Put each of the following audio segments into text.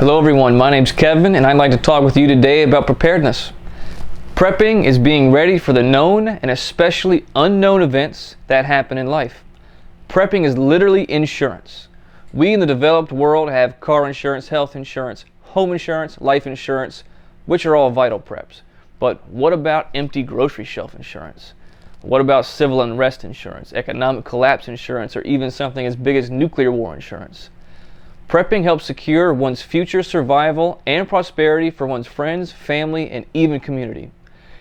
Hello everyone, my name's Kevin and I'd like to talk with you today about preparedness. Prepping is being ready for the known and especially unknown events that happen in life. Prepping is literally insurance. We in the developed world have car insurance, health insurance, home insurance, life insurance, which are all vital preps. But what about empty grocery shelf insurance? What about civil unrest insurance, economic collapse insurance, or even something as big as nuclear war insurance? Prepping helps secure one's future survival and prosperity for one's friends, family, and even community.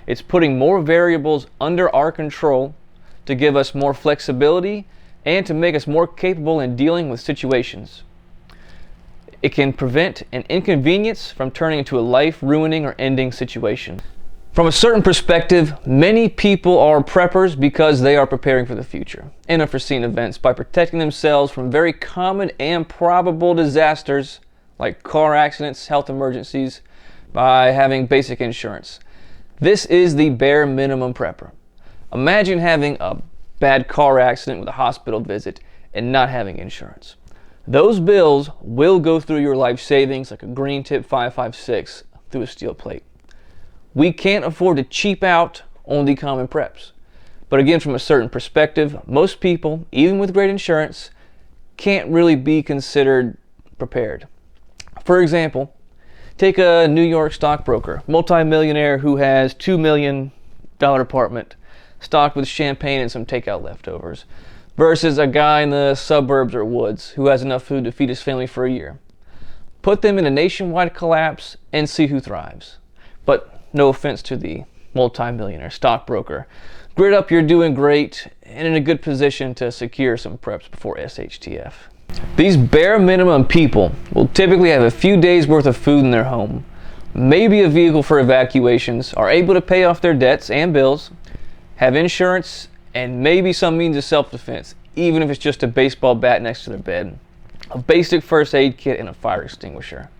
It's putting more variables under our control to give us more flexibility and to make us more capable in dealing with situations. It can prevent an inconvenience from turning into a life-ruining or ending situation. From a certain perspective, many people are preppers because they are preparing for the future and unforeseen events by protecting themselves from very common and probable disasters like car accidents, health emergencies, by having basic insurance. This is the bare minimum prepper. Imagine having a bad car accident with a hospital visit and not having insurance. Those bills will go through your life savings like a green tip 556 through a steel plate. We can't afford to cheap out on the common preps. But again, from a certain perspective, most people, even with great insurance, can't really be considered prepared. For example, take a New York stockbroker, multimillionaire who has $2 million apartment stocked with champagne and some takeout leftovers, versus a guy in the suburbs or woods who has enough food to feed his family for a year. Put them in a nationwide collapse and see who thrives. But no offense to the multi-millionaire stockbroker. Grit up, you're doing great and in a good position to secure some preps before SHTF. These bare minimum people will typically have a few days worth of food in their home, maybe a vehicle for evacuations, are able to pay off their debts and bills, have insurance, and maybe some means of self-defense, even if it's just a baseball bat next to their bed, a basic first aid kit, and a fire extinguisher.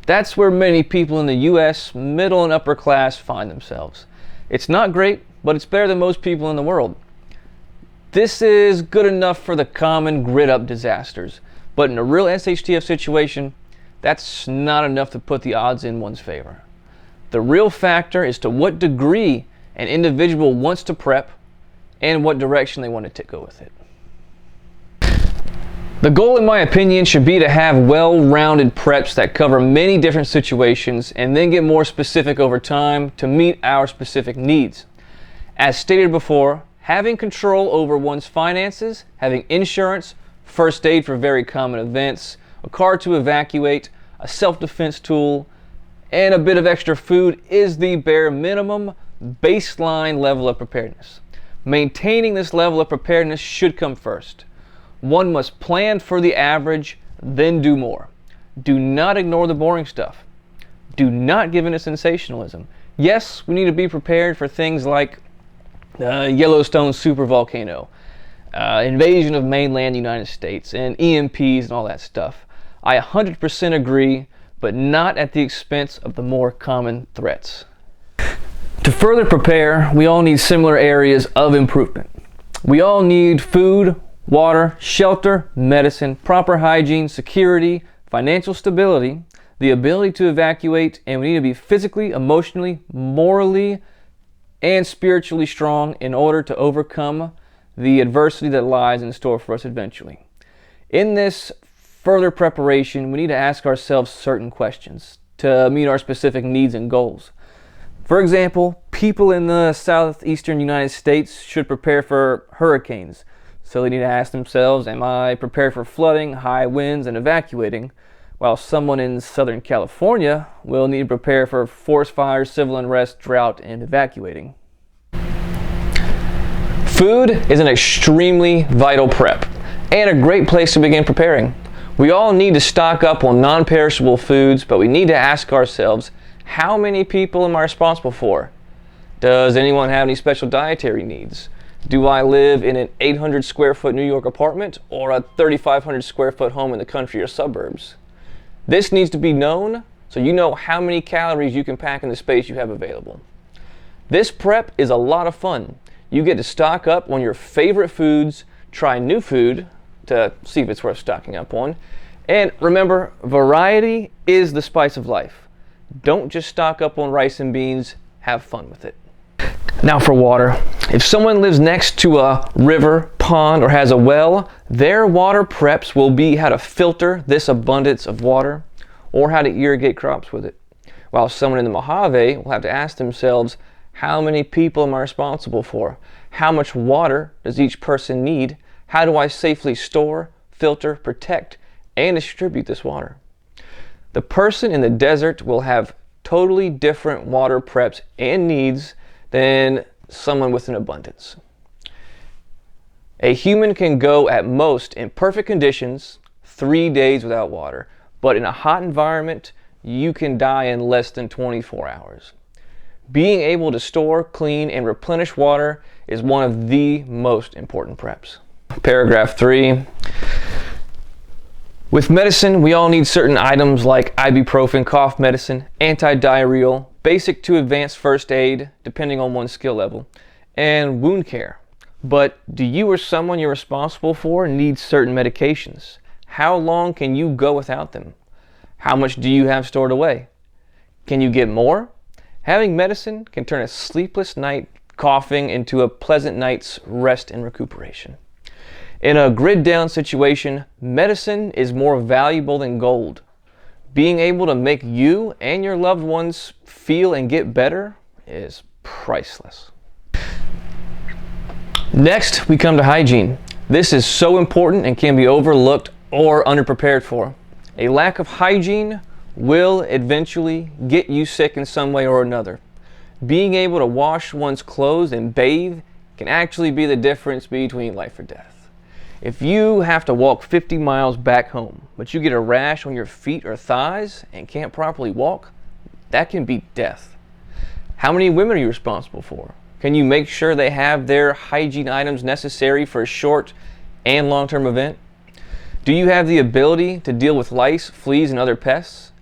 That's where many people in the U.S. middle and upper class find themselves. It's not great, but it's better than most people in the world. This is good enough for the common grit-up disasters, but in a real SHTF situation, that's not enough to put the odds in one's favor. The real factor is to what degree an individual wants to prep and what direction they want to go with it. The goal, in my opinion, should be to have well-rounded preps that cover many different situations and then get more specific over time to meet our specific needs. As stated before, having control over one's finances, having insurance, first aid for very common events, a car to evacuate, a self-defense tool, and a bit of extra food is the bare minimum baseline level of preparedness. Maintaining this level of preparedness should come first. One must plan for the average, then do more. Do not ignore the boring stuff. Do not give in to sensationalism. Yes, we need to be prepared for things like Yellowstone supervolcano, invasion of mainland United States, and EMPs and all that stuff. I 100% agree, but not at the expense of the more common threats. To further prepare, we all need similar areas of improvement. We all need food, water, shelter, medicine, proper hygiene, security, financial stability, the ability to evacuate, and we need to be physically, emotionally, morally, and spiritually strong in order to overcome the adversity that lies in store for us eventually. In this further preparation, we need to ask ourselves certain questions to meet our specific needs and goals. For example, people in the southeastern United States should prepare for hurricanes. So they need to ask themselves, am I prepared for flooding, high winds, and evacuating? While someone in Southern California will need to prepare for forest fires, civil unrest, drought, and evacuating. Food is an extremely vital prep and a great place to begin preparing. We all need to stock up on non-perishable foods, but we need to ask ourselves, how many people am I responsible for? Does anyone have any special dietary needs? Do I live in an 800 square foot New York apartment or a 3,500 square foot home in the country or suburbs? This needs to be known so you know how many calories you can pack in the space you have available. This prep is a lot of fun. You get to stock up on your favorite foods, try new food to see if it's worth stocking up on, And remember, variety is the spice of life. Don't just stock up on rice and beans, have fun with it. Now for water. If someone lives next to a river, pond, or has a well, their water preps will be how to filter this abundance of water or how to irrigate crops with it. While someone in the Mojave will have to ask themselves, how many people am I responsible for? How much water does each person need? How do I safely store, filter, protect, and distribute this water? The person in the desert will have totally different water preps and needs than someone with an abundance. A human can go at most in perfect conditions 3 days without water, but in a hot environment, you can die in less than 24 hours. Being able to store, clean, and replenish water is one of the most important preps. Paragraph 3. With medicine, we all need certain items like ibuprofen, cough medicine, anti-diarrheal, basic to advanced first aid, depending on one's skill level, and wound care. But do you or someone you're responsible for need certain medications? How long can you go without them? How much do you have stored away? Can you get more? Having medicine can turn a sleepless night coughing into a pleasant night's rest and recuperation. In a grid down situation, medicine is more valuable than gold. Being able to make you and your loved ones feel and get better is priceless. Next, we come to hygiene. This is so important and can be overlooked or underprepared for. A lack of hygiene will eventually get you sick in some way or another. Being able to wash one's clothes and bathe can actually be the difference between life or death. If you have to walk 50 miles back home, but you get a rash on your feet or thighs and can't properly walk, that can be death. How many women are you responsible for? Can you make sure they have their hygiene items necessary for a short and long-term event? Do you have the ability to deal with lice, fleas, and other pests?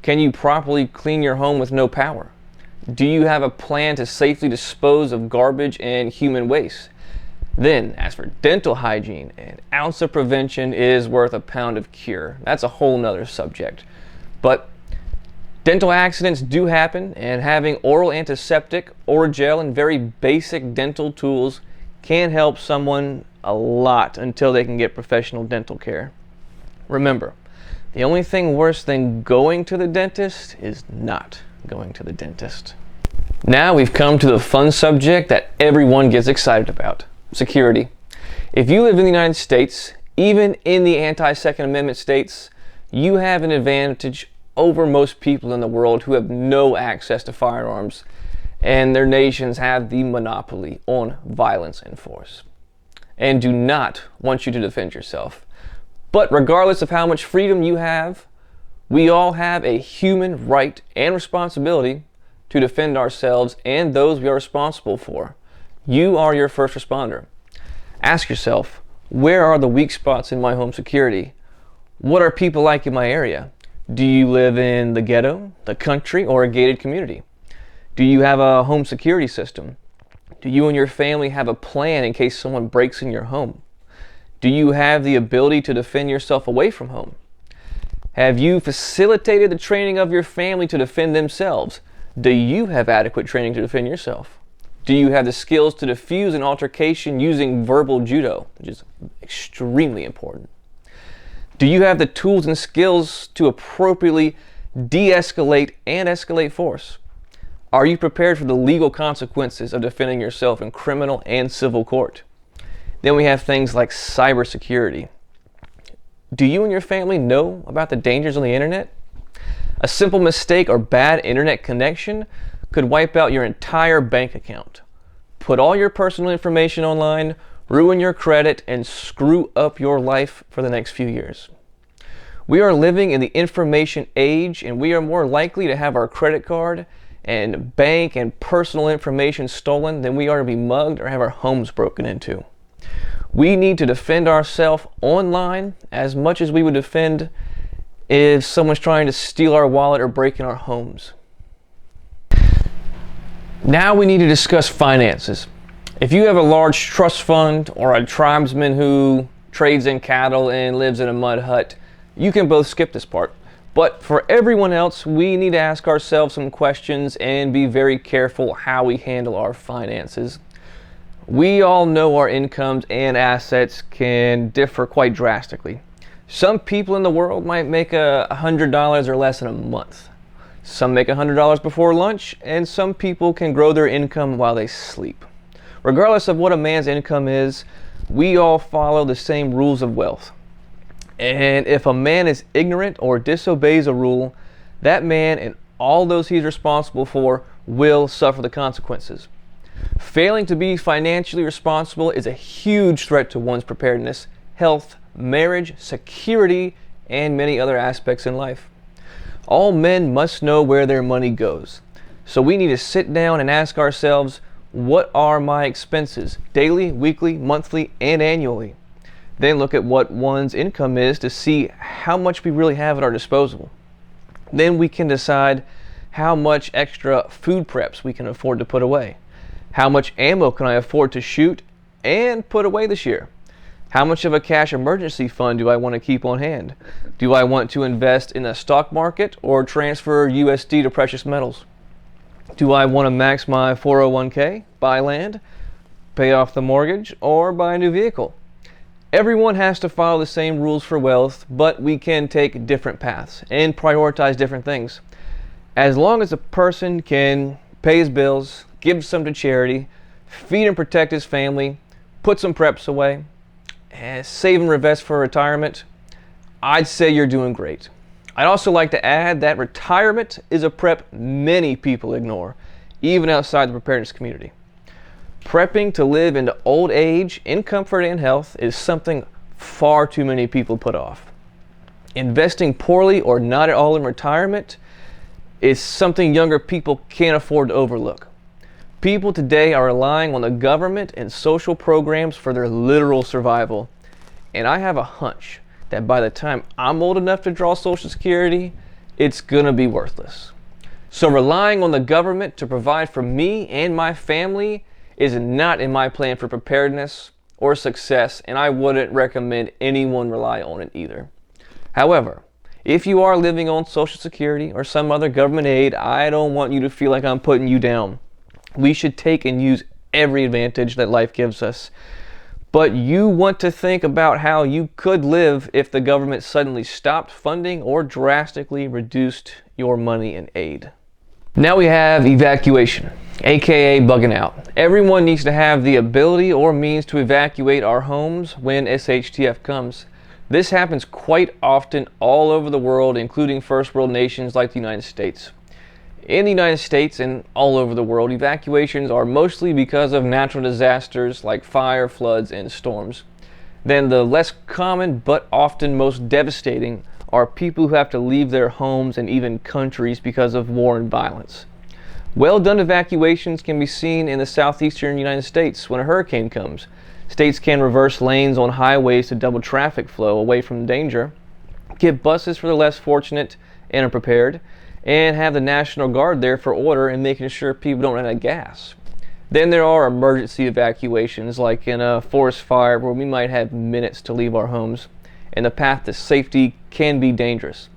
Can you properly clean your home with no power? Do you have a plan to safely dispose of garbage and human waste? Then, as for dental hygiene, an ounce of prevention is worth a pound of cure. That's a whole nother subject. But dental accidents do happen, and having oral antiseptic, Oragel, and very basic dental tools can help someone a lot until they can get professional dental care. Remember, the only thing worse than going to the dentist is not going to the dentist. Now we've come to the fun subject that everyone gets excited about. Security. If you live in the United States, even in the anti-Second Amendment states, you have an advantage over most people in the world who have no access to firearms, and their nations have the monopoly on violence and force, and do not want you to defend yourself. But regardless of how much freedom you have, we all have a human right and responsibility to defend ourselves and those we are responsible for. You are your first responder. Ask yourself, where are the weak spots in my home security? What are people like in my area? Do you live in the ghetto, the country, or a gated community? Do you have a home security system? Do you and your family have a plan in case someone breaks in your home? Do you have the ability to defend yourself away from home? Have you facilitated the training of your family to defend themselves? Do you have adequate training to defend yourself? Do you have the skills to defuse an altercation using verbal judo, which is extremely important? Do you have the tools and skills to appropriately de-escalate and escalate force? Are you prepared for the legal consequences of defending yourself in criminal and civil court? Then we have things like cybersecurity. Do you and your family know about the dangers on the internet? A simple mistake or bad internet connection could wipe out your entire bank account, put all your personal information online, ruin your credit, and screw up your life for the next few years. We are living in the information age, and we are more likely to have our credit card and bank and personal information stolen than we are to be mugged or have our homes broken into. We need to defend ourselves online as much as we would defend if someone's trying to steal our wallet or break in our homes. Now we need to discuss finances. If you have a large trust fund or a tribesman who trades in cattle and lives in a mud hut, You can both skip this part. But for everyone else, we need to ask ourselves some questions and be very careful how we handle our finances. We all know our incomes and assets can differ quite drastically. Some people in the world might make $100 or less in a month. Some make $100 before lunch, and some people can grow their income while they sleep. Regardless of what a man's income is, we all follow the same rules of wealth. And if a man is ignorant or disobeys a rule, that man and all those he's responsible for will suffer the consequences. Failing to be financially responsible is a huge threat to one's preparedness, health, marriage, security, and many other aspects in life. All men must know where their money goes. So we need to sit down and ask ourselves, what are my expenses, daily, weekly, monthly, and annually? Then look at what one's income is to see how much we really have at our disposal. Then we can decide how much extra food preps we can afford to put away. How much ammo can I afford to shoot and put away this year? How much of a cash emergency fund do I want to keep on hand? Do I want to invest in the stock market or transfer USD to precious metals? Do I want to max my 401k, buy land, pay off the mortgage, or buy a new vehicle? Everyone has to follow the same rules for wealth, but we can take different paths and prioritize different things. As long as a person can pay his bills, give some to charity, feed and protect his family, put some preps away, and save and invest for retirement, I'd say you're doing great. I'd also like to add that retirement is a prep many people ignore, even outside the preparedness community. Prepping to live into old age in comfort and health is something far too many people put off. Investing poorly or not at all in retirement is something younger people can't afford to overlook. People today are relying on the government and social programs for their literal survival. And I have a hunch that by the time I'm old enough to draw Social Security, it's gonna be worthless. So relying on the government to provide for me and my family is not in my plan for preparedness or success, and I wouldn't recommend anyone rely on it either. However, if you are living on Social Security or some other government aid, I don't want you to feel like I'm putting you down. We should take and use every advantage that life gives us. But you want to think about how you could live if the government suddenly stopped funding or drastically reduced your money in aid. Now we have evacuation, aka bugging out. Everyone needs to have the ability or means to evacuate our homes when SHTF comes. This happens quite often all over the world, including first world nations like the United States. In the United States and all over the world, evacuations are mostly because of natural disasters like fire, floods, and storms. Then the less common but often most devastating are people who have to leave their homes and even countries because of war and violence. Well-done evacuations can be seen in the southeastern United States when a hurricane comes. States can reverse lanes on highways to double traffic flow away from danger, get buses for the less fortunate and unprepared, and have the National Guard there for order and making sure people don't run out of gas. Then there are emergency evacuations, like in a forest fire where we might have minutes to leave our homes, and the path to safety can be dangerous.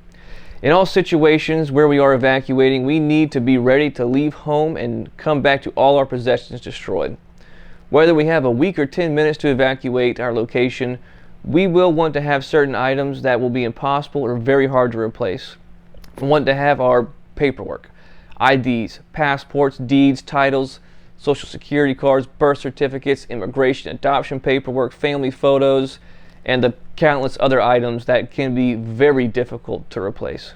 In all situations where we are evacuating, we need to be ready to leave home and come back to all our possessions destroyed. Whether we have a week or 10 minutes to evacuate our location, we will want to have certain items that will be impossible or very hard to replace. We want to have our paperwork, IDs, passports, deeds, titles, social security cards, birth certificates, immigration, adoption paperwork, family photos, and the countless other items that can be very difficult to replace.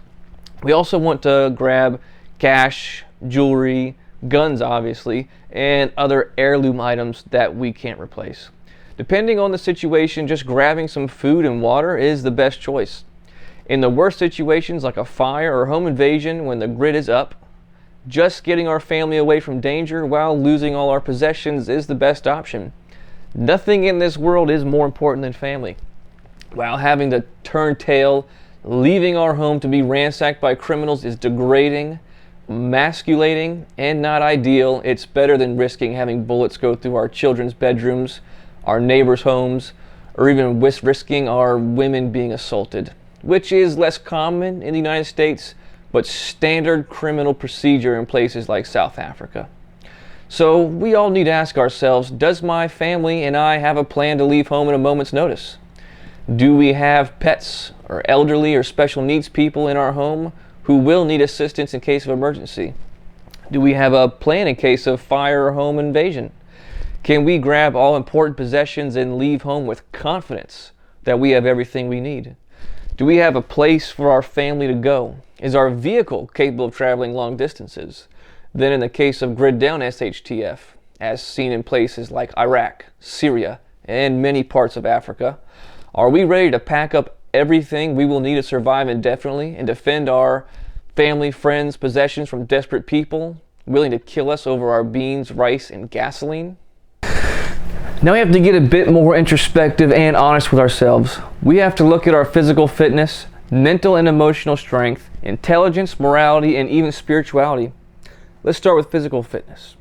We also want to grab cash, jewelry, guns obviously, and other heirloom items that we can't replace. Depending on the situation, just grabbing some food and water is the best choice. In the worst situations like a fire or home invasion when the grid is up, just getting our family away from danger while losing all our possessions is the best option. Nothing in this world is more important than family. While having to turn tail, leaving our home to be ransacked by criminals is degrading, emasculating, and not ideal, it's better than risking having bullets go through our children's bedrooms, our neighbors' homes, or even risking our women being assaulted. which is less common in the United States, but standard criminal procedure in places like South Africa. So we all need to ask ourselves, does my family and I have a plan to leave home at a moment's notice? Do we have pets or elderly or special needs people in our home who will need assistance in case of emergency? Do we have a plan in case of fire or home invasion? Can we grab all important possessions and leave home with confidence that we have everything we need? Do we have a place for our family to go? Is our vehicle capable of traveling long distances? Then in the case of grid down SHTF, as seen in places like Iraq, Syria, and many parts of Africa, are we ready to pack up everything we will need to survive indefinitely and defend our family, friends, possessions from desperate people willing to kill us over our beans, rice, and gasoline? Now we have to get a bit more introspective and honest with ourselves. We have to look at our physical fitness, mental and emotional strength, intelligence, morality, and even spirituality. Let's start with physical fitness.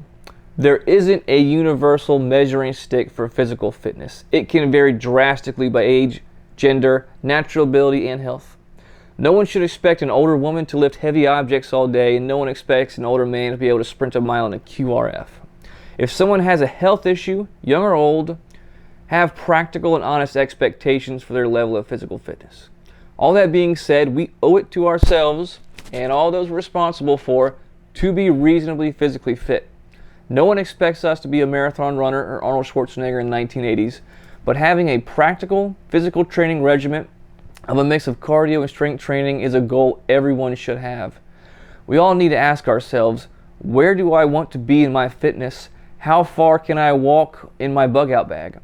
There isn't a universal measuring stick for physical fitness. It can vary drastically by age, gender, natural ability, and health. No one should expect an older woman to lift heavy objects all day, and no one expects an older man to be able to sprint a mile in a QRF. If someone has a health issue, young or old, have practical and honest expectations for their level of physical fitness. All that being said, we owe it to ourselves and all those we're responsible for to be reasonably physically fit. No one expects us to be a marathon runner or Arnold Schwarzenegger in the 1980s, but having a practical physical training regimen of a mix of cardio and strength training is a goal everyone should have. We all need to ask ourselves, where do I want to be in my fitness? How far can I walk in my bug out bag?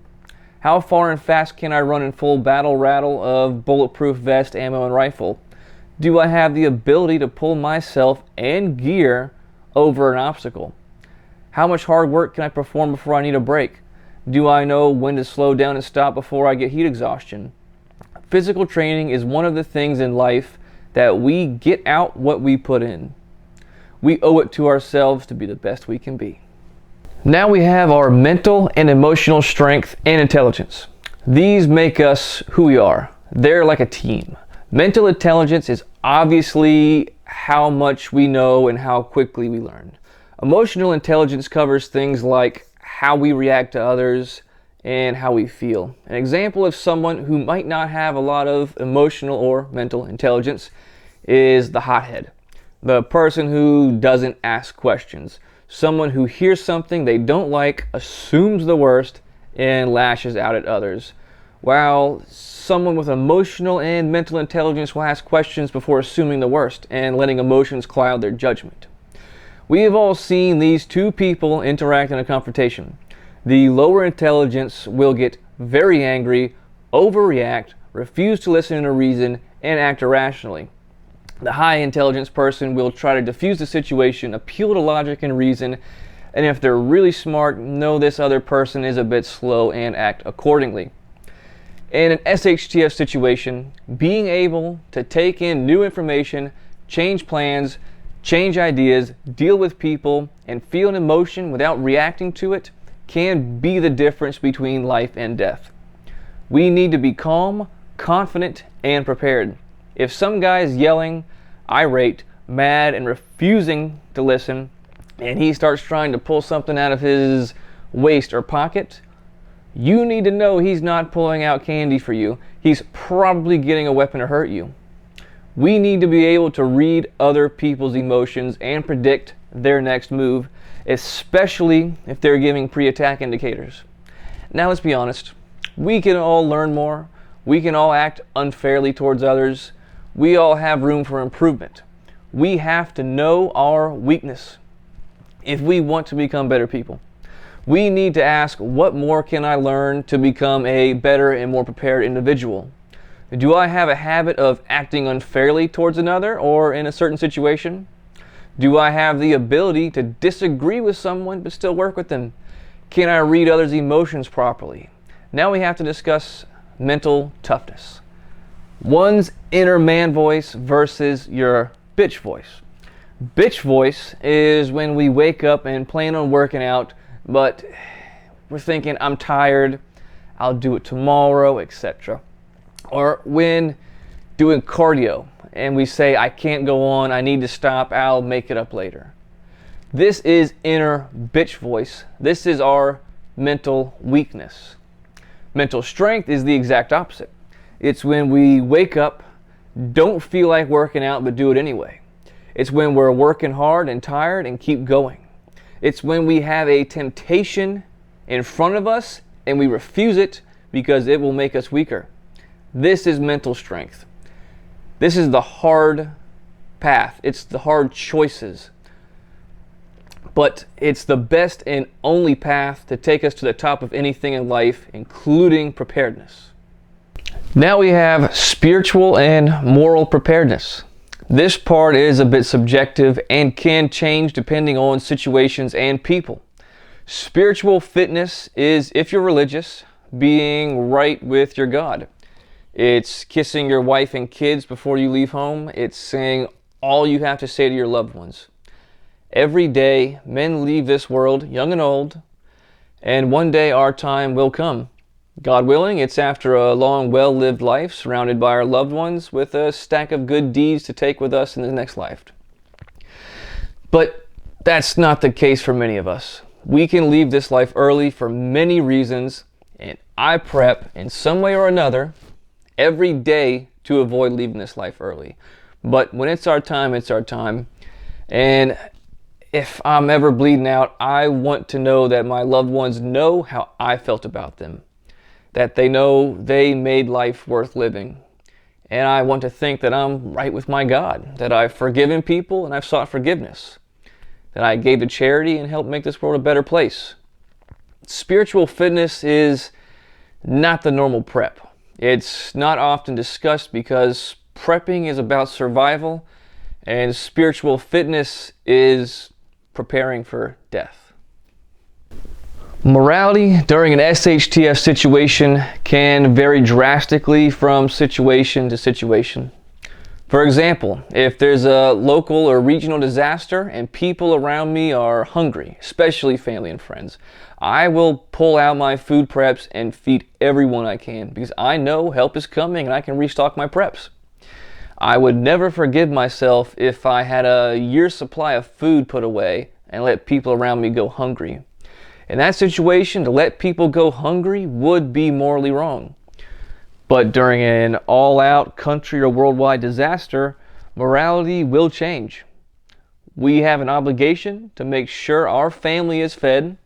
How far and fast can I run in full battle rattle of bulletproof vest, ammo, and rifle? Do I have the ability to pull myself and gear over an obstacle? How much hard work can I perform before I need a break? Do I know when to slow down and stop before I get heat exhaustion? Physical training is one of the things in life that we get out what we put in. We owe it to ourselves to be the best we can be. Now we have our mental and emotional strength and intelligence. These make us who we are. They're like a team. Mental intelligence is obviously how much we know and how quickly we learn. Emotional intelligence covers things like how we react to others and how we feel. An example of someone who might not have a lot of emotional or mental intelligence is the hothead, the person who doesn't ask questions, someone who hears something they don't like, assumes the worst, and lashes out at others, while someone with emotional and mental intelligence will ask questions before assuming the worst and letting emotions cloud their judgment. We have all seen these two people interact in a confrontation. The lower intelligence will get very angry, overreact, refuse to listen to reason, and act irrationally. The high intelligence person will try to diffuse the situation, appeal to logic and reason, and if they're really smart, know this other person is a bit slow and act accordingly. In an SHTF situation, being able to take in new information, change plans, change ideas, deal with people, and feel an emotion without reacting to it can be the difference between life and death. We need to be calm, confident, and prepared. If some guy is yelling, irate, mad, and refusing to listen, and he starts trying to pull something out of his waist or pocket, you need to know he's not pulling out candy for you. He's probably getting a weapon to hurt you. We need to be able to read other people's emotions and predict their next move, especially if they're giving pre-attack indicators. Now let's be honest. We can all learn more. We can all act unfairly towards others. We all have room for improvement. We have to know our weakness if we want to become better people. We need to ask, what more can I learn to become a better and more prepared individual? Do I have a habit of acting unfairly towards another or in a certain situation? Do I have the ability to disagree with someone but still work with them? Can I read others' emotions properly? Now we have to discuss mental toughness. One's inner man voice versus your bitch voice. Bitch voice is when we wake up and plan on working out, but we're thinking, I'm tired, I'll do it tomorrow, etc. Or when doing cardio and we say, I can't go on, I need to stop, I'll make it up later. This is inner bitch voice. This is our mental weakness. Mental strength is the exact opposite. It's when we wake up, don't feel like working out, but do it anyway. It's when we're working hard and tired and keep going. It's when we have a temptation in front of us and we refuse it because it will make us weaker. This is mental strength. This is the hard path. It's the hard choices. But it's the best and only path to take us to the top of anything in life, including preparedness. Now we have spiritual and moral preparedness. This part is a bit subjective and can change depending on situations and people. Spiritual fitness is, if you're religious, being right with your God. It's kissing your wife and kids before you leave home. It's saying all you have to say to your loved ones. Every day, men leave this world, young and old, and one day our time will come. God willing, it's after a long, well-lived life, surrounded by our loved ones, with a stack of good deeds to take with us in the next life. But that's not the case for many of us. We can leave this life early for many reasons, and I prep in some way or another every day to avoid leaving this life early. But when it's our time, it's our time. And if I'm ever bleeding out, I want to know that my loved ones know how I felt about them. That they know they made life worth living. And I want to think that I'm right with my God, that I've forgiven people and I've sought forgiveness, that I gave to charity and helped make this world a better place. Spiritual fitness is not the normal prep. It's not often discussed because prepping is about survival and spiritual fitness is preparing for death. Morality during an SHTF situation can vary drastically from situation to situation. For example, if there's a local or regional disaster and people around me are hungry, especially family and friends, I will pull out my food preps and feed everyone I can because I know help is coming and I can restock my preps. I would never forgive myself if I had a year's supply of food put away and let people around me go hungry. In that situation, to let people go hungry would be morally wrong. But during an all-out country or worldwide disaster, morality will change. We have an obligation to make sure our family is fed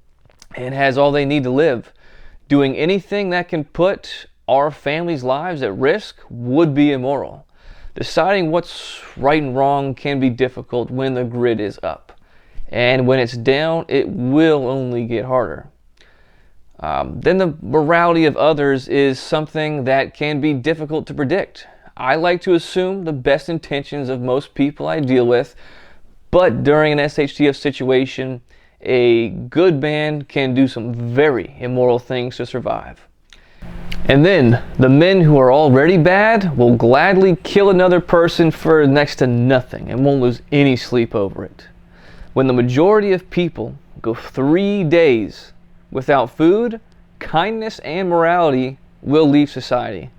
and has all they need to live. Doing anything that can put our family's lives at risk would be immoral. Deciding what's right and wrong can be difficult when the grid is up. And when it's down, it will only get harder. Then the morality of others is something that can be difficult to predict. I like to assume the best intentions of most people I deal with, but during an SHTF situation, a good man can do some very immoral things to survive. And then, the men who are already bad will gladly kill another person for next to nothing and won't lose any sleep over it. When the majority of people go 3 days without food, kindness and morality will leave society.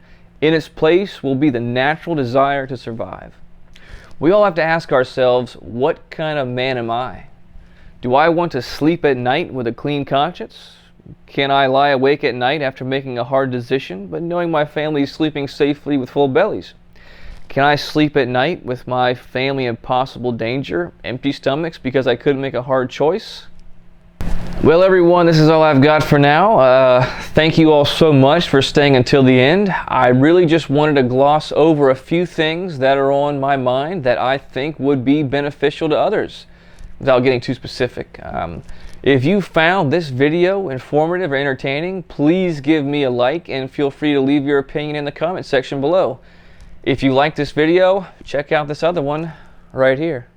In its place will be the natural desire to survive. We all have to ask ourselves, what kind of man am I? Do I want to sleep at night with a clean conscience? Can I lie awake at night after making a hard decision, but knowing my family is sleeping safely with full bellies? Can I sleep at night with my family in possible danger, empty stomachs because I couldn't make a hard choice? Well, everyone, this is all I've got for now. Thank you all so much for staying until the end. I really just wanted to gloss over a few things that are on my mind that I think would be beneficial to others without getting too specific. If you found this video informative or entertaining, please give me a like and feel free to leave your opinion in the comment section below. If you like this video, check out this other one right here.